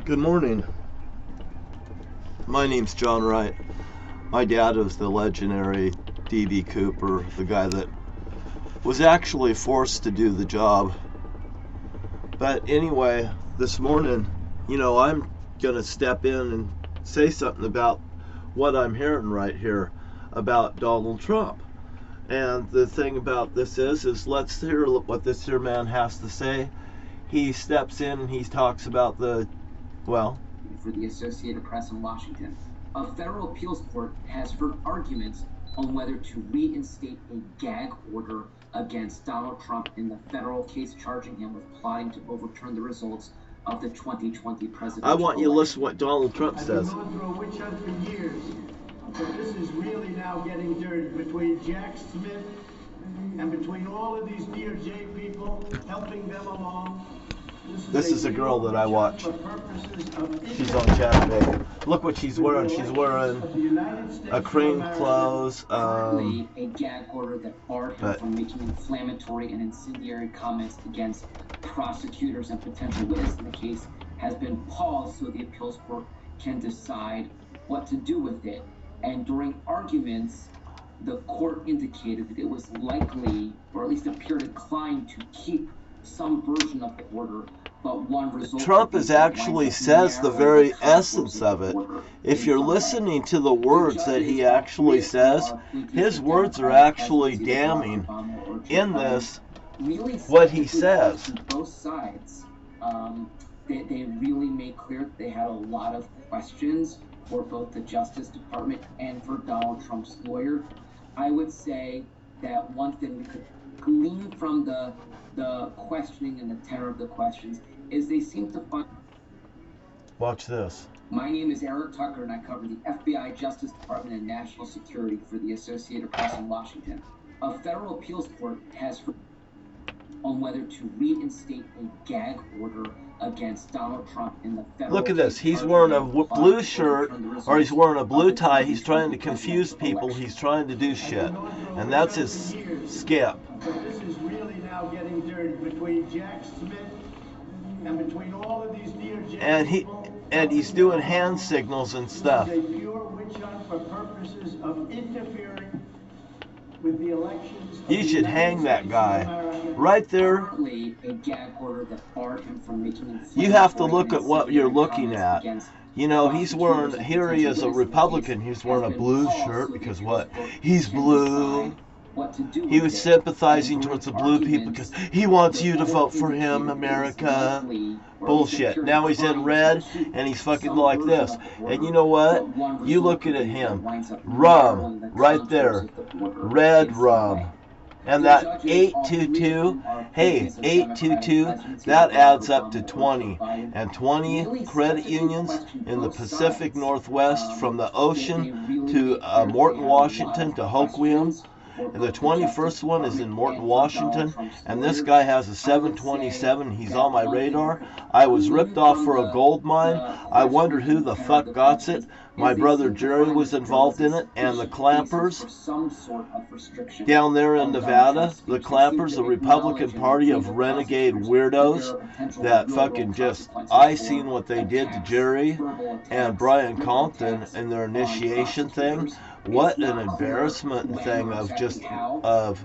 Good morning. My name's John Wright. My dad was the legendary D.B. Cooper, the guy that was actually forced to do the job. But anyway, this morning, I'm going to step in and say something about what I'm hearing right here about Donald Trump. And the thing about this is let's hear what this here man has to say. He steps in and he talks about for the Associated Press in Washington. A federal appeals court has heard arguments on whether to reinstate a gag order against Donald Trump in the federal case charging him with plotting to overturn the results of the 2020 presidential I want you to election. listen to what Donald Trump says. I've been going through a witch hunt for years, but this is really now getting dirty between Jack Smith and between all of these DOJ people helping them along. This is a girl that I watch. She's on Chattanooga. Look what she's wearing. She's wearing a cream clothes. A gag order that barred him from making inflammatory and incendiary comments against prosecutors and potential witnesses in the case has been paused so the appeals court can decide what to do with it. And during arguments, the court indicated that it was likely, or at least appeared inclined, to keep some version of the order, but one result. Trump actually says the very essence of it. If you're listening to the words that he actually says, his words are actually damning in this, what he says. Both sides, they really made clear that they had a lot of questions for both the Justice Department and for Donald Trump's lawyer. I would say that one thing we could glean from the questioning and the tenor of the questions is they seem to find. Watch this. My name is Eric Tucker, and I cover the FBI, Justice Department, and National Security for the Associated Press in Washington. A federal appeals court has heard on whether to reinstate a gag order against Donald Trump in the federal. Look at this. He's wearing a blue shirt, or he's wearing a blue tie. He's trying to confuse people. He's trying to do shit. And that's his skip. But this is really now getting dirty between Jack Smith and between all of these DOJ and he's doing hand signals and stuff. It's a pure witch hunt for purposes of interfering with the elections. You should hang that guy right there. You have to look at what you're looking at. He's wearing, here he is a Republican, he's wearing a blue shirt because what? He's blue. He was sympathizing towards the blue people because he wants you to vote for him, America. Bullshit. Now he's in red and he's fucking like this. And you know what? You look at him. Rum. Right there. Red rum. And that 822, hey, 822, that adds up to 20. And 20 credit unions in the Pacific Northwest from the ocean to Morton, Washington to Hoquiam. And the 21st one is in Morton, Washington, and this guy has a 727. He's on my radar. I was ripped off for a gold mine. I wondered who the fuck got it. My brother Jerry was involved in it, and the Clampers down there in Nevada, the Clampers, the Republican Party of renegade weirdos that fucking just, I seen what they did to Jerry and Brian Compton in their initiation thing. What an embarrassment thing of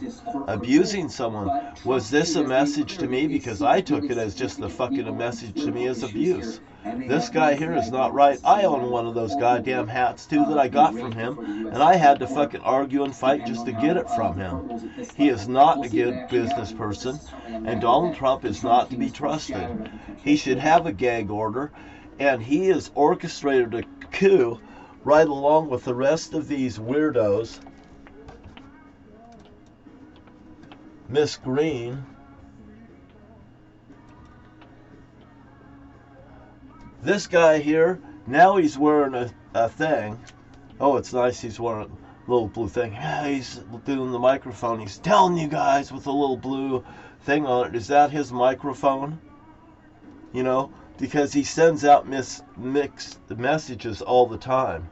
abusing someone. Was this a message to me? Because I took it as just the fucking message to me as abuse. This guy here is not right. I own one of those goddamn hats too that I got from him, and I had to fucking argue and fight just to get it from him. He is not a good business person, and Donald Trump is not to be trusted. He should have a gag order, and he has orchestrated a coup right along with the rest of these weirdos. Miss Green. This guy here, now he's wearing a thing. Oh, it's nice he's wearing a little blue thing. Yeah, he's doing the microphone. He's telling you guys with a little blue thing on it. Is that his microphone? Because he sends out mixed messages all the time.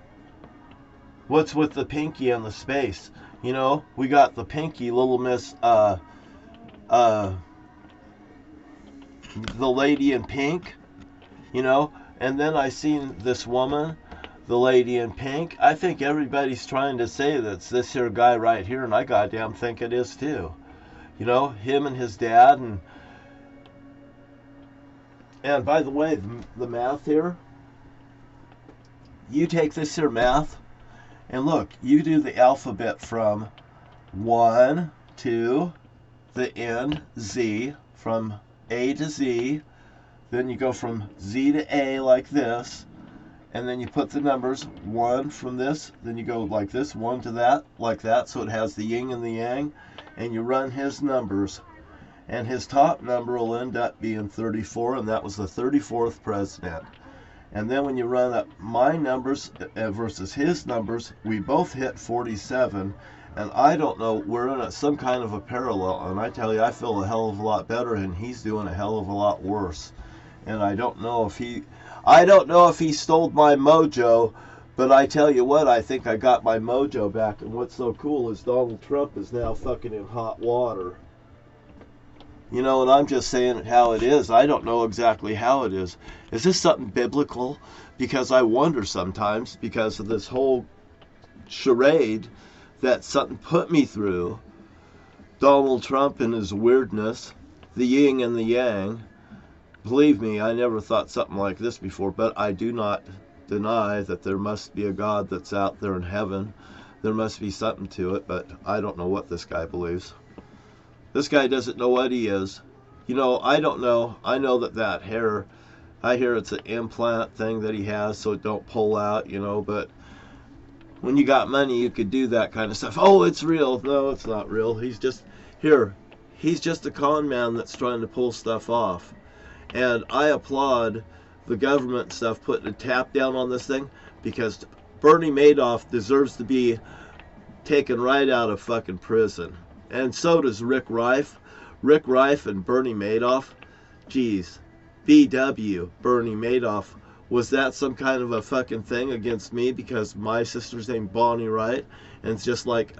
What's with the pinky and the space? We got the pinky, little miss, the lady in pink, And then I seen this woman, the lady in pink. I think everybody's trying to say that's this here guy right here, and I goddamn think it is too. You know, him and his dad. And by the way, the math here, you take this here math, and look, you do the alphabet from 1 to the end, Z, from A to Z. Then you go from Z to A like this, and then you put the numbers 1 from this, then you go like this, 1 to that, like that, so it has the yin and the yang, and you run his numbers. And his top number will end up being 34, and that was the 34th president. And then when you run up my numbers versus his numbers, we both hit 47. And I don't know, we're in some kind of a parallel. And I tell you, I feel a hell of a lot better, and he's doing a hell of a lot worse. And I don't know if he stole my mojo, but I tell you what, I think I got my mojo back. And what's so cool is Donald Trump is now fucking in hot water. You know, and I'm just saying it how it is. I don't know exactly how it is. Is this something biblical? Because I wonder sometimes, because of this whole charade that something put me through. Donald Trump and his weirdness, the yin and the yang. Believe me, I never thought something like this before, but I do not deny that there must be a God that's out there in heaven. There must be something to it, but I don't know what this guy believes. This guy doesn't know what he is. You know, I don't know. I know that hair, I hear it's an implant thing that he has so it don't pull out, you know, but when you got money, you could do that kind of stuff. Oh, it's real. No, it's not real. He's just, he's just a con man that's trying to pull stuff off. And I applaud the government stuff putting a tap down on this thing, because Bernie Madoff deserves to be taken right out of fucking prison. And so does Rick Rife. Rick Rife and Bernie Madoff. Geez. BW, Bernie Madoff. Was that some kind of a fucking thing against me because my sister's named Bonnie Wright? And it's just like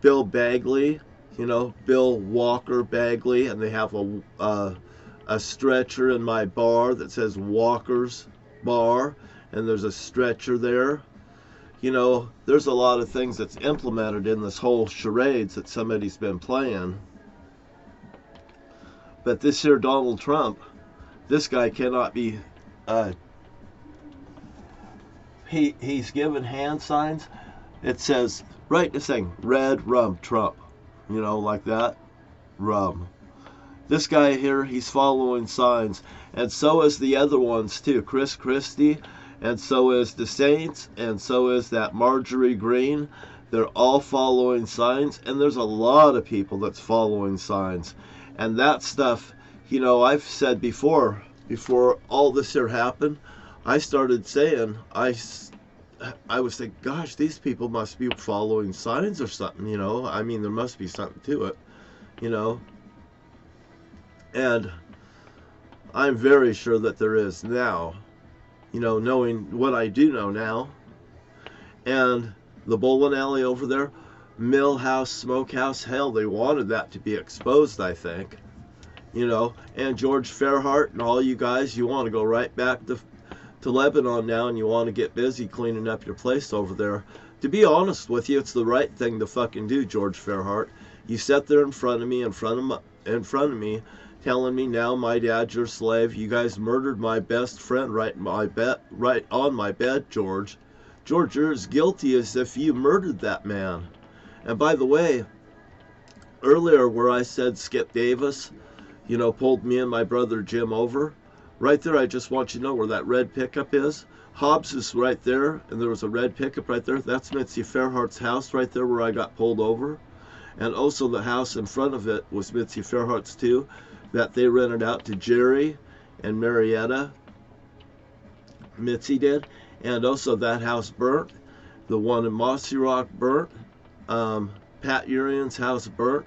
Bill Bagley, you know, Bill Walker Bagley, and they have a stretcher in my bar that says Walker's Bar, and there's a stretcher there. You know, there's a lot of things that's implemented in this whole charades that somebody's been playing. But this here Donald Trump, this guy cannot be, he's given hand signs. It says, right this thing, red rump Trump, you know, like that, rum. This guy here, he's following signs, and so is the other ones too, Chris Christie, and so is the Saints, and so is that Marjorie Green. They're all following signs, and there's a lot of people that's following signs. And that stuff, you know, I've said before all this here happened, I started saying, I was thinking, gosh, these people must be following signs or something, you know. I mean, there must be something to it, you know. And I'm very sure that there is now. You know, knowing what I do know now. And the bowling alley over there, Mill House, Smokehouse, hell, they wanted that to be exposed, I think. You know, and George Fairhart and all you guys, you want to go right back to Lebanon now, and you want to get busy cleaning up your place over there. To be honest with you, it's the right thing to fucking do, George Fairhart. You sat there in front of me, telling me, now my dad's your slave. You guys murdered my best friend right on my bed, George. George, you're as guilty as if you murdered that man. And by the way, earlier where I said Skip Davis, you know, pulled me and my brother Jim over, right there, I just want you to know where that red pickup is. Hobbs is right there, and there was a red pickup right there. That's Mitzi Fairhart's house right there where I got pulled over. And also the house in front of it was Mitzi Fairhart's too, that they rented out to Jerry and Marietta. Mitzi did. And also that house burnt. The one in Mossy Rock burnt. Pat Urian's house burnt.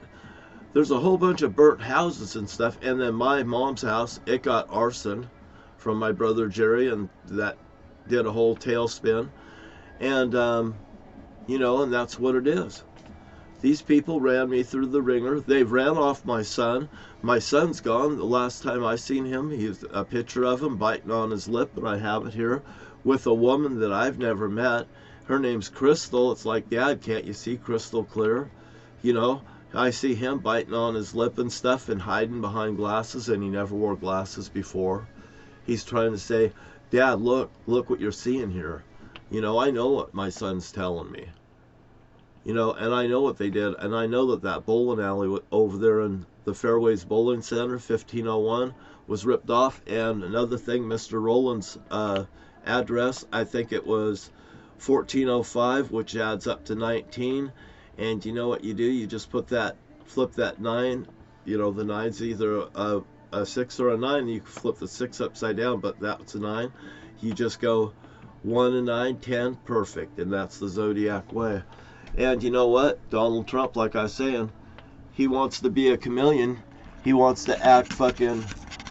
There's a whole bunch of burnt houses and stuff. And then my mom's house, it got arson from my brother Jerry, and that did a whole tailspin. And, you know, and that's what it is. These people ran me through the ringer. They've ran off my son. My son's gone. The last time I seen him, he's a picture of him biting on his lip, and I have it here, with a woman that I've never met. Her name's Crystal. It's like, Dad, can't you see crystal clear? You know, I see him biting on his lip and stuff and hiding behind glasses, and he never wore glasses before. He's trying to say, Dad, look what you're seeing here. You know, I know what my son's telling me. You know, and I know what they did, and I know that bowling alley over there in the Fairways Bowling Center, 1501, was ripped off. And another thing, Mr. Rowland's address, I think it was 1405, which adds up to 19. And you know what you do? You just flip that 9. You know, the 9's either a 6 or a 9. You can flip the 6 upside down, but that's a 9. You just go 1 and 9, 10, perfect, and that's the Zodiac way. And you know what? Donald Trump, like I was saying, he wants to be a chameleon. He wants to act fucking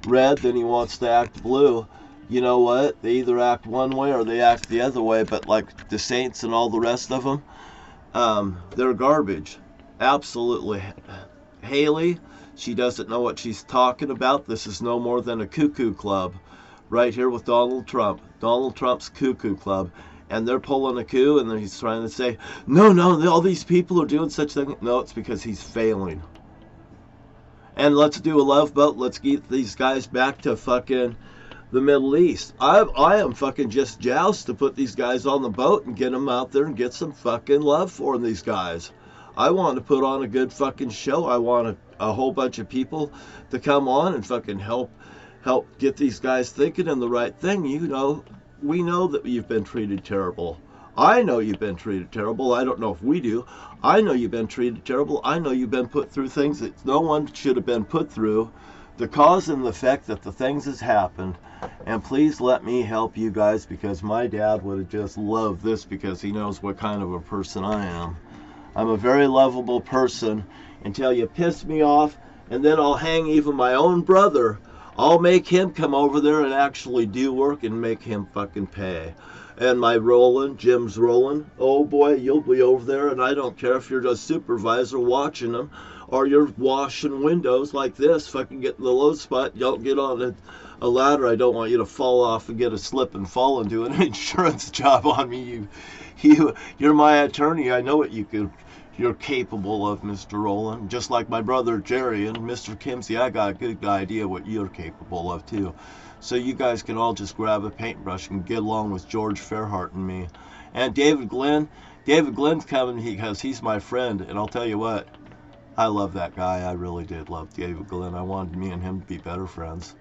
red, then he wants to act blue. You know what? They either act one way or they act the other way, but like the Saints and all the rest of them, they're garbage. Absolutely. Haley, she doesn't know what she's talking about. This is no more than a cuckoo club right here with Donald Trump. Donald Trump's cuckoo club. And they're pulling a coup, and then he's trying to say, no, all these people are doing such things. No, it's because he's failing. And let's do a love boat. Let's get these guys back to fucking the Middle East. I am fucking just joust to put these guys on the boat and get them out there and get some fucking love for these guys. I want to put on a good fucking show. I want a whole bunch of people to come on and fucking help get these guys thinking in the right thing. You know, we know that you've been treated terrible. I know you've been treated terrible. I don't know if we do. I know you've been treated terrible. I know you've been put through things that no one should have been put through. The cause and the effect that the things has happened. And please let me help you guys, because my dad would have just loved this, because he knows what kind of a person I am. I'm a very lovable person until you piss me off, and then I'll hang even my own brother. I'll make him come over there and actually do work and make him fucking pay. And my Roland, Jim's Roland, oh boy, you'll be over there, and I don't care if you're a supervisor watching them, or you're washing windows like this, fucking get in the low spot. Don't get on a ladder. I don't want you to fall off and get a slip and fall and do an insurance job on me. You're my attorney. I know what you're capable of, Mr. Roland. Just like my brother Jerry and Mr. Kimsey, I got a good idea what you're capable of too. So you guys can all just grab a paintbrush and get along with George Fairhart and me. And David Glenn's coming because he's my friend, and I'll tell you what, I love that guy. I really did love David Glenn. I wanted me and him to be better friends.